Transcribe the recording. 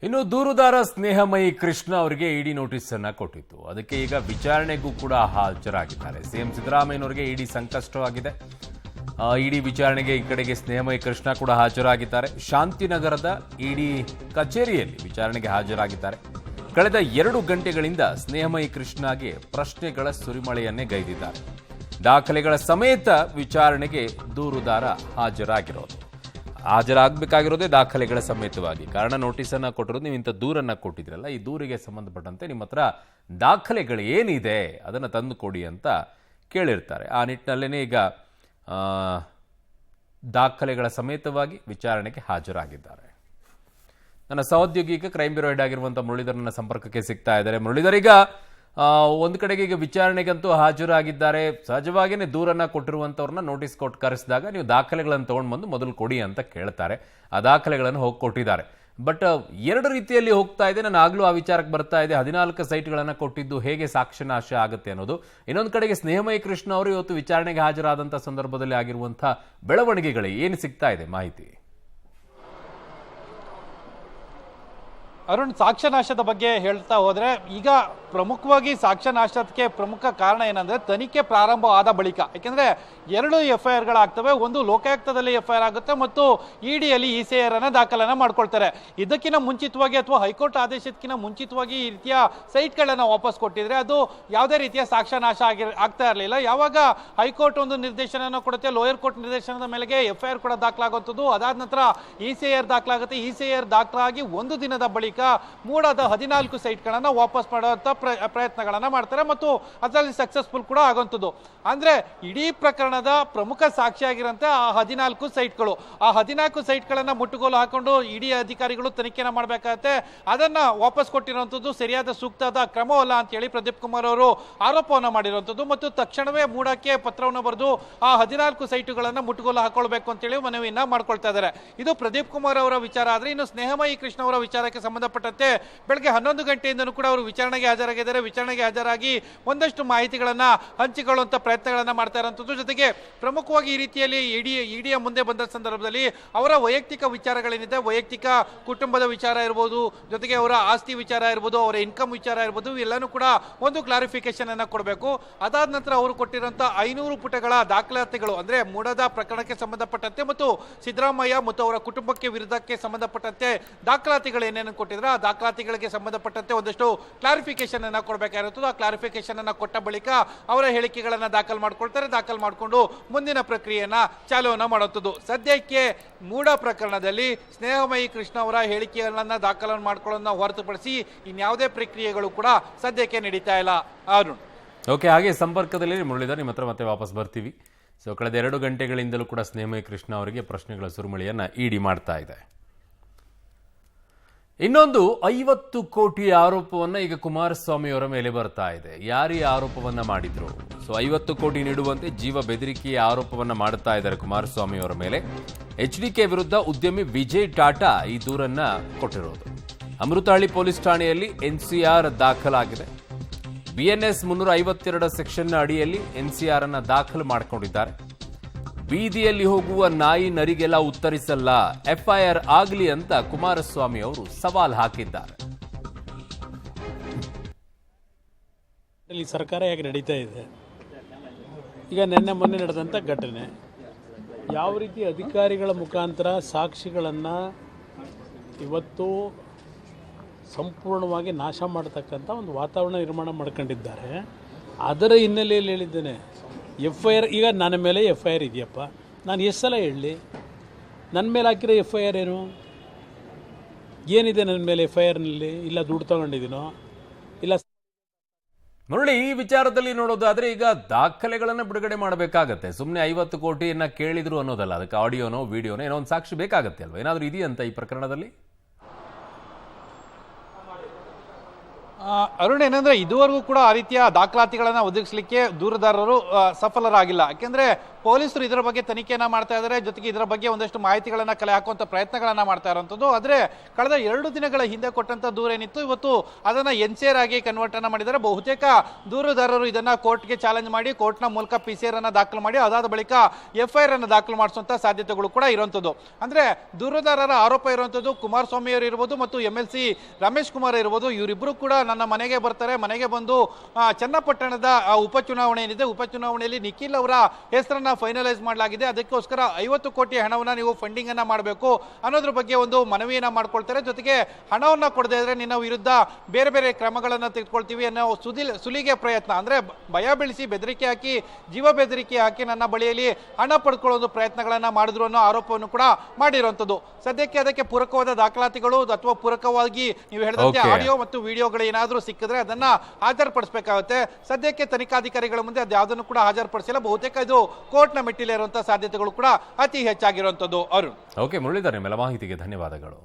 ಇನ್ನು ದೂರುದಾರ ಸ್ನೇಹಮಯಿ ಕೃಷ್ಣ ಅವರಿಗೆ ಇಡಿ ನೋಟಿಸ್ ಅನ್ನ ಕೊಟ್ಟಿತ್ತು. ಅದಕ್ಕೆ ಈಗ ವಿಚಾರಣೆಗೂ ಕೂಡ ಹಾಜರಾಗಿದ್ದಾರೆ. ಸಿಎಂ ಸಿದ್ದರಾಮಯ್ಯನವರಿಗೆ ಇಡಿ ಸಂಕಷ್ಟವಾಗಿದೆ. ಇಡಿ ವಿಚಾರಣೆಗೆ ಈ ಕಡೆಗೆ ಸ್ನೇಹಮಯಿ ಕೃಷ್ಣ ಕೂಡ ಹಾಜರಾಗಿದ್ದಾರೆ. ಶಾಂತಿನಗರದ ಇಡಿ ಕಚೇರಿಯಲ್ಲಿ ವಿಚಾರಣೆಗೆ ಹಾಜರಾಗಿದ್ದಾರೆ. ಕಳೆದ 2 ಗಂಟೆಗಳಿಂದ ಸ್ನೇಹಮಯಿ ಕೃಷ್ಣಗೆ ಪ್ರಶ್ನೆಗಳ ಸುರಿಮಳೆಯನ್ನೇ ಗೈದಿದ್ದಾರೆ. ದಾಖಲೆಗಳ ಸಮೇತ ವಿಚಾರಣೆಗೆ ದೂರುದಾರ ಹಾಜರಾಗಬೇಕಾಗಿರೋದೇ ದಾಖಲೆಗಳ ಸಮೇತವಾಗಿ. ಕಾರಣ ನೋಟಿಸ್ ಅನ್ನ ಕೊಟ್ಟಿರೋದು, ನೀವು ಇಂಥ ದೂರನ್ನ ಕೊಟ್ಟಿದ್ರಲ್ಲ, ಈ ದೂರಿಗೆ ಸಂಬಂಧಪಟ್ಟಂತೆ ನಿಮ್ಮ ಹತ್ರ ದಾಖಲೆಗಳು ಏನಿದೆ ಅದನ್ನು ತಂದು ಕೊಡಿ ಅಂತ ಕೇಳಿರ್ತಾರೆ. ಆ ನಿಟ್ಟಿನಲ್ಲೇ ಈಗ ದಾಖಲೆಗಳ ಸಮೇತವಾಗಿ ವಿಚಾರಣೆಗೆ ಹಾಜರಾಗಿದ್ದಾರೆ. ನನ್ನ ಸಹೋದ್ಯೋಗಿ ಈಗ ಕ್ರೈಮ್ ಬ್ಯೂರೋ ಹೆಡ್ ಆಗಿರುವಂಥ ಮುರಳೀಧರ್ ನನ್ನ ಸಂಪರ್ಕಕ್ಕೆ ಸಿಗ್ತಾ ಇದ್ದಾರೆ. ಮುರಳೀಧರ್, ಈಗ ಒಂದು ಕಡೆಗೆ ಈಗ ವಿಚಾರಣೆಗಂತೂ ಹಾಜರಾಗಿದ್ದಾರೆ. ಸಹಜವಾಗಿಯೇ ದೂರನ್ನ ಕೊಟ್ಟಿರುವಂಥವ್ರನ್ನ ನೋಟಿಸ್ ಕೊಟ್ಟು ಕರೆಸಿದಾಗ ನೀವು ದಾಖಲೆಗಳನ್ನು ತೊಗೊಂಡು ಬಂದು ಮೊದಲು ಕೊಡಿ ಅಂತ ಕೇಳ್ತಾರೆ. ಆ ದಾಖಲೆಗಳನ್ನು ಹೋಗಿ ಕೊಟ್ಟಿದ್ದಾರೆ. ಬಟ್ 2 ರೀತಿಯಲ್ಲಿ ಹೋಗ್ತಾ ಇದೆ. ನಾನು ಆಗಲೂ ಆ ವಿಚಾರಕ್ಕೆ ಬರ್ತಾ ಇದೆ. 14 ಸೈಟ್ಗಳನ್ನು ಕೊಟ್ಟಿದ್ದು ಹೇಗೆ ಸಾಕ್ಷ್ಯನಾಶ ಆಗುತ್ತೆ ಅನ್ನೋದು. ಇನ್ನೊಂದು ಕಡೆಗೆ ಸ್ನೇಹಮಯಿ ಕೃಷ್ಣ ಅವರು ಇವತ್ತು ವಿಚಾರಣೆಗೆ ಹಾಜರಾದಂಥ ಸಂದರ್ಭದಲ್ಲಿ ಆಗಿರುವಂಥ ಬೆಳವಣಿಗೆಗಳು ಏನು ಸಿಗ್ತಾ ಇದೆ ಮಾಹಿತಿ? ಅರುಣ್, ಸಾಕ್ಷ್ಯನಾಶದ ಬಗ್ಗೆ ಹೇಳ್ತಾ ಹೋದ್ರೆ ಈಗ ಪ್ರಮುಖವಾಗಿ ಸಾಕ್ಷ್ಯನಾಶಕ್ಕೆ ಪ್ರಮುಖ ಕಾರಣ ಏನಂದ್ರೆ ತನಿಖೆ ಪ್ರಾರಂಭ ಆದ ಬಳಿಕ. ಯಾಕೆಂದ್ರೆ 2 FIR ಗಳಾಗ್ತವೆ. ಒಂದು ಲೋಕಾಯುಕ್ತದಲ್ಲಿ FIR ಆಗುತ್ತೆ ಮತ್ತು ಇಡಿಯಲ್ಲಿ ECIR ಅನ್ನ ದಾಖಲನ್ನ ಮಾಡ್ಕೊಳ್ತಾರೆ. ಇದಕ್ಕಿಂತ ಮುಂಚಿತವಾಗಿ ಅಥವಾ ಹೈಕೋರ್ಟ್ ಆದೇಶಕ್ಕಿಂತ ಮುಂಚಿತವಾಗಿ ಈ ರೀತಿಯ ಸೈಟ್ಗಳನ್ನ ವಾಪಸ್ ಕೊಟ್ಟಿದ್ರೆ ಅದು ಯಾವುದೇ ರೀತಿಯ ಸಾಕ್ಷ್ಯನಾಶ ಆಗ್ತಾ ಇರಲಿಲ್ಲ. ಯಾವಾಗ ಹೈಕೋರ್ಟ್ ಒಂದು ನಿರ್ದೇಶನ ಕೊಡುತ್ತೆ, ಲೋಯರ್ ಕೋರ್ಟ್ ನಿರ್ದೇಶನದ ಮೇಲೆಗೆ FIR ಕೂಡ ದಾಖಲಾಗುತ್ತದೆ. ಅದಾದ ನಂತರ ECIR ದಾಖಲಾಗುತ್ತೆ. ECIR ದಾಖಲಾಗಿ 1 ದಿನದ ಬಳಿಕ ಮೂಡಾದ 14 ಸೈಟ್ಗಳನ್ನ ವಾಪಸ್ ಮಾಡುವಂತ ಪ್ರಯತ್ನಗಳನ್ನ ಮಾಡ್ತಾರೆ ಮತ್ತು ಅದರಲ್ಲಿ ಸಕ್ಸಸ್ಫುಲ್ ಕೂಡ ಆಗುವಂಥದ್ದು. ಅಂದ್ರೆ ಇಡೀ ಪ್ರಕರಣದ ಪ್ರಮುಖ ಸಾಕ್ಷಿಯಾಗಿರಂತ ಆ 14 ಸೈಟ್ಗಳು, ಆ 14 ಸೈಟ್ಗಳನ್ನ ಮುಟ್ಟುಗೋಲು ಹಾಕೊಂಡು ಇಡೀ ಅಧಿಕಾರಿಗಳು ತನಿಖೆನ ಮಾಡಬೇಕಾಗತ್ತೆ. ಅದನ್ನ ವಾಪಸ್ ಕೊಟ್ಟಿರುವಂತದ್ದು ಸರಿಯಾದ ಸೂಕ್ತದ ಕ್ರಮವಲ್ಲ ಅಂತ ಹೇಳಿ ಪ್ರದೀಪ್ ಕುಮಾರ್ ಅವರು ಆರೋಪವನ್ನ ಮಾಡಿರುವಂತದ್ದು ಮತ್ತು ತಕ್ಷಣವೇ ಮೂಡಕ್ಕೆ ಪತ್ರವನ್ನು ಬರೆದು ಆ 14 ಸೈಟುಗಳನ್ನ ಮುಟ್ಟುಗೋಲು ಹಾಕೊಳ್ಬೇಕು ಅಂತ ಹೇಳಿ ಮನವಿಯನ್ನ ಮಾಡ್ಕೊಳ್ತಾ ಇದ್ದಾರೆ. ಇದು ಪ್ರದೀಪ್ ಕುಮಾರ್ ಅವರ ವಿಚಾರ. ಆದ್ರೆ ಇನ್ನು ಸ್ನೇಹಮಯಿ ಕೃಷ್ಣ ಅವರ ವಿಚಾರಕ್ಕೆ ಸಂಬಂಧಪಟ್ಟಂತೆ ಬೆಳಗ್ಗೆ 11 ಗಂಟೆಯಿಂದಲೂ ಕೂಡ ಅವರು ವಿಚಾರಣೆಗೆ ಹಾಜರಾಗಿದ್ದಾರೆ. ವಿಚಾರಣೆಗೆ ಹಾಜರಾಗಿ ಒಂದಷ್ಟು ಮಾಹಿತಿಗಳನ್ನ ಹಂಚಿಕೊಳ್ಳುವಂತ ಪ್ರಯತ್ನಗಳನ್ನ ಮಾಡ್ತಾ ಇರುವಂತದ್ದು. ಜೊತೆಗೆ ಪ್ರಮುಖವಾಗಿ ಈ ರೀತಿಯಲ್ಲಿ ಇಡಿಯ ಮುಂದೆ ಬಂದ ಸಂದರ್ಭದಲ್ಲಿ ಅವರ ವೈಯಕ್ತಿಕ ವಿಚಾರಗಳೇನಿದೆ, ವೈಯಕ್ತಿಕ ಕುಟುಂಬದ ವಿಚಾರ ಇರ್ಬೋದು, ಜೊತೆಗೆ ಅವರ ಆಸ್ತಿ ವಿಚಾರ ಇರ್ಬೋದು, ಅವರ ಇನ್ಕಮ್ ವಿಚಾರ ಇರ್ಬೋದು, ಎಲ್ಲಾನು ಕೂಡ ಒಂದು ಕ್ಲಾರಿಫಿಕೇಶನ್ ಅನ್ನ ಕೊಡಬೇಕು. ಅದಾದ ನಂತರ ಅವರು ಕೊಟ್ಟಿರುವಂತಹ 500 ಪುಟಗಳ ದಾಖಲಾತಿಗಳು, ಅಂದ್ರೆ ಮೂಡದ ಪ್ರಕರಣಕ್ಕೆ ಸಂಬಂಧಪಟ್ಟಂತೆ ಮತ್ತು ಸಿದ್ದರಾಮಯ್ಯ ಮತ್ತು ಅವರ ಕುಟುಂಬಕ್ಕೆ ವಿರುದ್ಧಕ್ಕೆ ಸಂಬಂಧಪಟ್ಟಂತೆ ದಾಖಲಾತಿಗಳು ಏನೇನು ಕೊಟ್ಟಿದ್ರೆ ಆ ದಾಖಲಾತಿಗಳಿಗೆ ಸಂಬಂಧಪಟ್ಟಂತೆ ಒಂದಷ್ಟು ಕ್ಲಾರಿಫಿಕೇಶನ್ ಅನ್ನ ಕೊಡಬೇಕಾಗಿರುತ್ತದೆ. ಆ ಕ್ಲಾರಿಫಿಕೇಶನ್ ಅನ್ನ ಕೊಟ್ಟ ಬಳಿಕ ಅವರ ಹೇಳಿಕೆಗಳನ್ನ ದಾಖಲು ಮಾಡ್ಕೊಳ್ತಾರೆ. ದಾಖಲು ಮಾಡಿಕೊಂಡು ಮುಂದಿನ ಪ್ರಕ್ರಿಯೆಯನ್ನ ಚಾಲುವನ್ನ ಮಾಡುವಂಥದ್ದು. ಸದ್ಯಕ್ಕೆ ಮೂಡ ಪ್ರಕರಣದಲ್ಲಿ ಸ್ನೇಹಮಯಿ ಕೃಷ್ಣ ಅವರ ಹೇಳಿಕೆಗಳನ್ನ ದಾಖಲು ಮಾಡ್ಕೊಳ್ಳೋದನ್ನ ಹೊರತುಪಡಿಸಿ ಇನ್ಯಾವುದೇ ಪ್ರಕ್ರಿಯೆಗಳು ಕೂಡ ಸದ್ಯಕ್ಕೆ ನಡೀತಾ ಇಲ್ಲ. ಅರುಣ್, ಓಕೆ, ಹಾಗೆ ಸಂಪರ್ಕದಲ್ಲಿ ಮುರಳೀಧರ್, ನಿಮ್ಮ ಹತ್ರ ಮತ್ತೆ ವಾಪಸ್ ಬರ್ತೀವಿ. ಸೊ ಕಳೆದ 2 ಗಂಟೆಗಳಿಂದಲೂ ಕೂಡ ಸ್ನೇಹಮಯಿ ಕೃಷ್ಣ ಅವರಿಗೆ ಪ್ರಶ್ನೆಗಳ ಸುರುಮಳೆಯನ್ನ ಇಡಿ ಮಾಡ್ತಾ ಇದೆ. ಇನ್ನೊಂದು 50 ಕೋಟಿ ಆರೋಪವನ್ನ ಈಗ ಕುಮಾರಸ್ವಾಮಿ ಅವರ ಮೇಲೆ ಬರ್ತಾ ಇದೆ. ಯಾರು ಈ ಆರೋಪವನ್ನ ಮಾಡಿದ್ರು? ಸೊ 50 ಕೋಟಿ ನೀಡುವಂತೆ ಜೀವ ಬೆದರಿಕೆಯ ಆರೋಪವನ್ನ ಮಾಡ್ತಾ ಇದ್ದಾರೆ ಕುಮಾರಸ್ವಾಮಿ ಅವರ ಮೇಲೆ. HDK ವಿರುದ್ಧ ಉದ್ಯಮಿ ವಿಜಯ್ ಟಾಟಾ ಈ ದೂರನ್ನ ಕೊಟ್ಟಿರೋದು. ಅಮೃತಹಳ್ಳಿ ಪೊಲೀಸ್ ಠಾಣೆಯಲ್ಲಿ NCR ದಾಖಲಾಗಿದೆ. BNS 352 ಸೆಕ್ಷನ್ ಅಡಿಯಲ್ಲಿ NCR ಅನ್ನ ದಾಖಲು ಮಾಡಿಕೊಂಡಿದ್ದಾರೆ. ಬೀದಿಯಲ್ಲಿ ಹೋಗುವ ನಾಯಿ ನರಿಗೆಲ್ಲ ಉತ್ತರಿಸಲ್ಲ, FIR ಆಗಲಿ ಅಂತ ಕುಮಾರಸ್ವಾಮಿ ಅವರು ಸವಾಲ್ ಹಾಕಿದ್ದಾರೆ. ಇಲ್ಲಿ ಸರ್ಕಾರ ಹೇಗೆ ನಡೀತಾ ಇದೆ, ಈಗ ನಿನ್ನೆ ಮೊನ್ನೆ ನಡೆದಂಥ ಘಟನೆ, ಯಾವ ರೀತಿ ಅಧಿಕಾರಿಗಳ ಮುಖಾಂತರ ಸಾಕ್ಷಿಗಳನ್ನು ಇವತ್ತು ಸಂಪೂರ್ಣವಾಗಿ ನಾಶ ಮಾಡತಕ್ಕಂಥ ಒಂದು ವಾತಾವರಣ ನಿರ್ಮಾಣ ಮಾಡ್ಕೊಂಡಿದ್ದಾರೆ. ಅದರ ಹಿನ್ನೆಲೆಯಲ್ಲಿ ಹೇಳಿದ್ದೇನೆ, FIR ಈಗ ನನ್ನ ಮೇಲೆ FIR ಇದೆಯಪ್ಪ, ನಾನು ಎಷ್ಟು ಸಲ ಹೇಳಲಿ, ನನ್ನ ಮೇಲೆ ಹಾಕಿರೋ FIR ಏನಿದೆ ನನ್ನ ಮೇಲೆ FIRನಲ್ಲಿ? ಇಲ್ಲ ದುಡ್ಡು ತಗೊಂಡಿದ್ದೀನೋ ಇಲ್ಲ. ಮುರಳಿ, ಈ ವಿಚಾರದಲ್ಲಿ ನೋಡೋದಾದ್ರೆ ಈಗ ದಾಖಲೆಗಳನ್ನು ಬಿಡುಗಡೆ ಮಾಡಬೇಕಾಗತ್ತೆ. ಸುಮ್ಮನೆ 50 ಕೋಟಿಯನ್ನ ಕೇಳಿದ್ರು ಅನ್ನೋದಲ್ಲ, ಅದಕ್ಕೆ ಆಡಿಯೋನೋ ವಿಡಿಯೋನೋ ಏನೋ ಒಂದು ಸಾಕ್ಷಿ ಬೇಕಾಗತ್ತೆ ಅಲ್ವಾ? ಏನಾದರೂ ಇದೆಯಂತ ಈ ಪ್ರಕರಣದಲ್ಲಿ? ಅರುಣ್, ಏನಂದ್ರೆ ಇದುವರೆಗೂ ಕೂಡ ಆ ರೀತಿಯ ದಾಖಲಾತಿಗಳನ್ನ ಒದಗಿಸಲಿಕ್ಕೆ ದೂರುದಾರರು ಸಫಲರಾಗಿಲ್ಲ. ಯಾಕೆಂದ್ರೆ ಪೊಲೀಸರು ಇದರ ಬಗ್ಗೆ ತನಿಖೆಯನ್ನ ಮಾಡ್ತಾ ಇದ್ದಾರೆ. ಜೊತೆಗೆ ಇದರ ಬಗ್ಗೆ ಒಂದಷ್ಟು ಮಾಹಿತಿಗಳನ್ನ ಕಲೆ ಹಾಕುವಂತ ಪ್ರಯತ್ನಗಳನ್ನ ಮಾಡ್ತಾ ಇರುವಂತದ್ದು. ಆದ್ರೆ ಕಳೆದ 2 ದಿನಗಳ ಹಿಂದೆ ಕೊಟ್ಟಂತ ದೂರ ಏನಿತ್ತು, ಇವತ್ತು ಅದನ್ನ ಎನ್ಸಿಆರ್ ಆಗಿ ಕನ್ವರ್ಟ್ ಅನ್ನ ಮಾಡಿದ್ದಾರೆ. ಬಹುತೇಕ ದೂರುದಾರರು ಇದನ್ನ ಕೋರ್ಟ್ಗೆ ಚಾಲೆಂಜ್ ಮಾಡಿ ಕೋರ್ಟ್ನ ಮೂಲಕ ಪಿಸಿಆರ್ ಅನ್ನ ದಾಖಲು ಮಾಡಿ ಅದಾದ ಬಳಿಕ ಎಫ್ಐಆರ್ ಅನ್ನು ದಾಖಲು ಮಾಡಿಸುವಂತ ಸಾಧ್ಯತೆಗಳು ಕೂಡ ಇರುವಂತದ್ದು. ಅಂದ್ರೆ ದೂರುದಾರರ ಆರೋಪ ಇರುವಂತದ್ದು ಕುಮಾರಸ್ವಾಮಿ ಅವರು ಇರಬಹುದು ಮತ್ತು MLC ರಮೇಶ್ ಕುಮಾರ್ ಇರಬಹುದು. ಇವರಿಬ್ಬರು ಕೂಡ ನನ್ನ ಮನೆಗೆ ಬರ್ತಾರೆ, ಮನೆಗೆ ಬಂದು ಚನ್ನಪಟ್ಟಣದ ಉಪಚುನಾವಣೆ ಏನಿದೆ, ಉಪಚುನಾವಣೆಯಲ್ಲಿ ನಿಖಿಲ್ ಅವರ ಹೆಸರನ್ನ ಫೈನಲೈಸ್ ಮಾಡಲಾಗಿದೆ, ಅದಕ್ಕೋಸ್ಕರ 50 ಕೋಟಿ ಹಣವನ್ನ ನೀವು ಫಂಡಿಂಗ್ ಅನ್ನ ಮಾಡಬೇಕು ಅನ್ನೋದ್ರ ಬಗ್ಗೆ ಒಂದು ಮನವಿಯನ್ನ ಮಾಡ್ಕೊಳ್ತಾರೆ. ಜೊತೆಗೆ ಹಣವನ್ನ ಕೊಡದೇ ಇದ್ರೆ ನಿನ್ನ ವಿರುದ್ಧ ಬೇರೆ ಬೇರೆ ಕ್ರಮಗಳನ್ನ ತೆಗೆದುಕೊಳ್ತೀವಿ ಅನ್ನೋ ಸುಲಿಗೆ ಪ್ರಯತ್ನ, ಅಂದ್ರೆ ಭಯ ಬೆಳೆಸಿ ಬೆದರಿಕೆ ಹಾಕಿ, ಜೀವ ಬೆದರಿಕೆ ಹಾಕಿ ನನ್ನ ಬಳಿಯಲ್ಲಿ ಹಣ ಪಡ್ಕೊಳ್ಳೋ ಪ್ರಯತ್ನಗಳನ್ನ ಮಾಡಿದ್ರು ಅನ್ನೋ ಆರೋಪವನ್ನು ಕೂಡ ಮಾಡಿರುವಂತದ್ದು. ಸದ್ಯಕ್ಕೆ ಅದಕ್ಕೆ ಪೂರಕವಾದ ದಾಖಲಾತಿಗಳು ಅಥವಾ ಪೂರಕವಾಗಿ ನೀವು ಹೇಳಿದಂತೆ ಆಡಿಯೋ ಮತ್ತು ವಿಡಿಯೋಗಳು ಏನಾದರೂ ಸಿಕ್ಕಿದ್ರೆ ಅದನ್ನ ಹಾಜರುಪಡಿಸಬೇಕಾಗುತ್ತೆ. ಸದ್ಯಕ್ಕೆ ತನಿಖಾಧಿಕಾರಿಗಳ ಮುಂದೆ ಅದ್ಯಾವುದನ್ನು ಕೂಡ ಹಾಜರುಪಡಿಸಿಲ್ಲ. ಬಹುತೇಕ ಇದು ಕೋರ್ಟ್ನ ಮೆಟ್ಟಿಲೇರುವಂತಹ ಸಾಧ್ಯತೆಗಳು ಕೂಡ ಅತಿ ಹೆಚ್ಚಾಗಿರುವಂತದ್ದು. ಅರುಣ್. ಓಕೆ ಮುರಳೀಧರ್, ನಿಮ್ಮೆಲ್ಲ ಮಾಹಿತಿಗೆ ಧನ್ಯವಾದಗಳು.